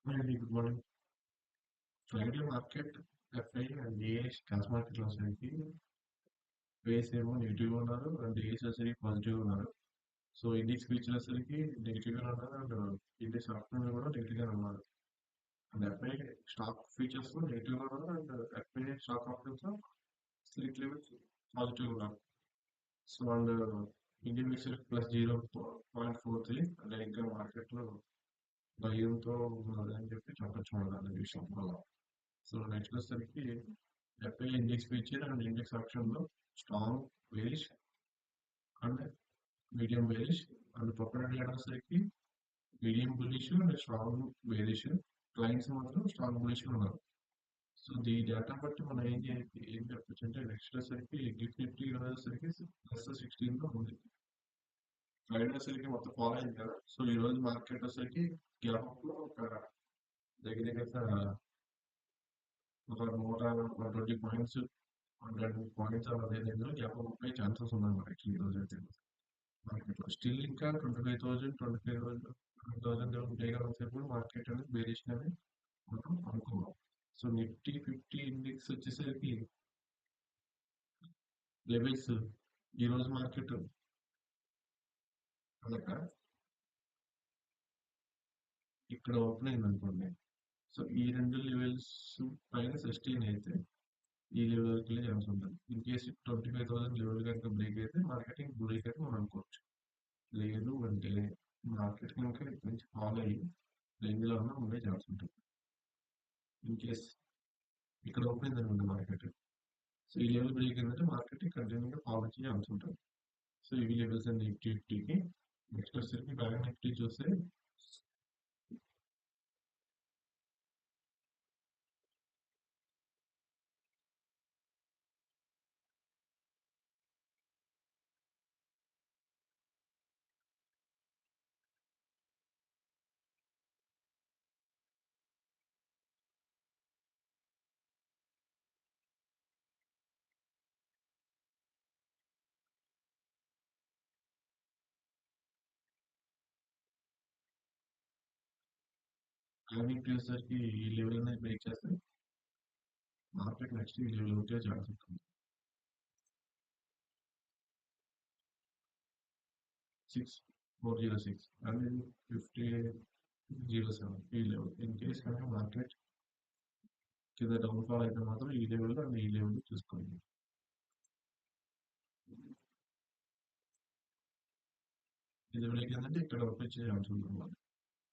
Maybe good morning. Friday market, FI and AS cross market వచ్చేసరికి వేస్ ఏమో negative ఉన్నారు and ace వచ్చేసరికి positive ఉన్నారు. సో ఇండెక్స్ ఫ్యూచర్ వచ్చేసరికి నెగిటివ్ గా ఉన్నారు అండ్ ఇండెక్స్ ఆప్షన్ కూడా నెగిటివ్ గా ఉన్నారు. And FI stock futures negative గా ఉన్నారు and FI stock options slight levels positive ఉన్నారు. So and Indian future +0.43 and ఇంకా మార్కెట్ లో భయంతో ఉన్నది అని చెప్పి చెప్పచ్చు అనే విషయం వల్ల. సో నెక్స్ట్ వచ్చేసరికి FI index future and index option లో strong bearish and medium bearish and పక్కన వచ్చేసరికి medium bullish and strong bearish. Clients మాత్రం స్ట్రాంగ్ బుల్లిష్ ఉన్నారు. సో డేటా బట్టి మనం ఏం చెప్పొచ్చు అంటే నెక్స్ట్ వచ్చేసరికి నిఫ్టీ వచ్చేసరికి +16 లో ఉంది. ఫ్రైడే వచ్చేసరికి మొత్తం ఫాలో అయింది కదా. సో ఈ రోజు మార్కెట్ వచ్చేసరికి గ్యాప్ అప్ లో ఒక దగ్గర దగ్గర ఒక 120 పాయింట్స్ 100 పాయింట్స్ అలా దగ్గర గ్యాప్ అప్ అయ్యే ఛాన్సెస్ ఉన్నాయి మనకి ఈ రోజు అయితే మార్కెట్ లో. స్టిల్ ఇంకా 25,000 25,000 చేయగలిగినప్పుడు మార్కెట్ అనేది బేరిష్ అనేది మనం అనుకోవాలి. సో నిఫ్టీ 50 ఇండెక్స్ వచ్చేసరికి లెవెల్స్ ఈ రోజు మార్కెట్ కనుక ఇక్కడ ఓపెన్ అయింది అనుకోండి. సో ఈ రెండు లెవెల్స్ పైన సస్టైన్ అయితే ఈ లెవెల్ వరకు వెళ్ళే ఛాన్స్ ఉంటుంది. ఇన్ కేసు 25,000 లెవెల్ కనుక బ్రేక్ అయితే మార్కెటింగ్ బ్రేక్ అయితే మనం అనుకోవచ్చు. లేదు అంటే మార్కెట్ కనుక ఇక్కడ నుంచి ఫాలో అయ్యి రేంజ్ లో ఉన్న ఉండే ఛాన్స్ ఉంటుంది. ఇన్ కేస్ ఇక్కడ ఓపెన్ అయింది అనుకోండి మార్కెట్. సో ఈ లెవెల్ బ్రేక్ ఏంటంటే మార్కెట్ కంటిన్యూగా ఫాలో అయ్యే ఛాన్స్ ఉంటుంది. సో ఇవి లెవెల్స్ అండి నిఫ్టీకి. నెక్స్ట్ వచ్చేసరికి బ్యాంక్ నిఫ్టీ చూస్తే బ్యాంక్ నిఫ్టీ వచ్చేసరికి ఈ లెవెల్ అనేది బ్రేక్ చేస్తే మార్కెట్ నెక్స్ట్ ఈ లెవెల్ వచ్చే ఛాన్స్ ఉంటుంది. 6406 అండ్ 5007 ఈ లెవెల్. ఇన్ కేస్ కనుక మార్కెట్ కింద డౌన్ ఫాల్ అయితే మాత్రం ఈ లెవెల్ అండ్ ఈ లెవెల్ చూసుకోండి. ఈ లెవెల్ ఏంటంటే ఇక్కడ వచ్చే ఛాన్స్ ఉంటుంది.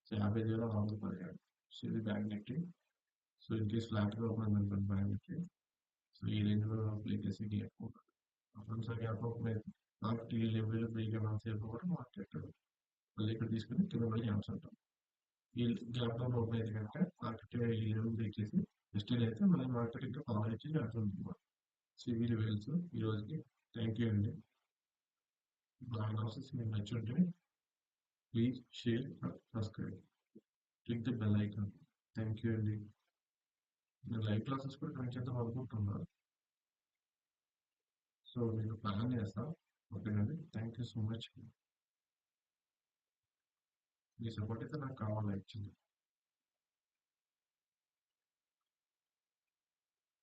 సో 50,617. సో ఇది bank Nifty. So in case flat గా ఓపెన్ అనుకోండి బ్యాంక్ నిఫ్టీ. సో ఈ రేంజ్ లో ప్లే చేసి గ్యాప్ అప్పుడు సార్ గ్యాప్ ఓపెన్ అయితే మార్కెట్ ఈ లెవెల్ బ్రేక్ అవ్వడం సేపు కూడా మార్కెట్ మళ్ళీ ఇక్కడ తీసుకుని కింద మళ్ళీ ఛాన్స్ ఉంటుంది. ఈ గ్యాప్ డౌన్ ఓపెన్ అయితే కనుక మార్కెట్ ఈ లెవెల్ బ్రేక్ చేసి స్టిల్ అయితే మళ్ళీ మార్కెట్ ఇంకా ఫాలో ఇచ్చి ఛాన్స్ ఉంటుంది. సో ఇవి లెవెల్స్ ఈ రోజుకి. థ్యాంక్ యూ అండి. నా అనాలిసిస్ మీకు నచ్చుంటే please share subscribe click the bell icon. Thank you అండి. నేను లైవ్ క్లాసెస్ కూడా కనెక్ట్ చేద్దాం అనుకుంటున్నాను. సో నేను ప్లాన్ చేస్తాను. ఓకేనండి. Thank you so much. Me support అయితే నాకు కావాలి యాక్చువల్లీ.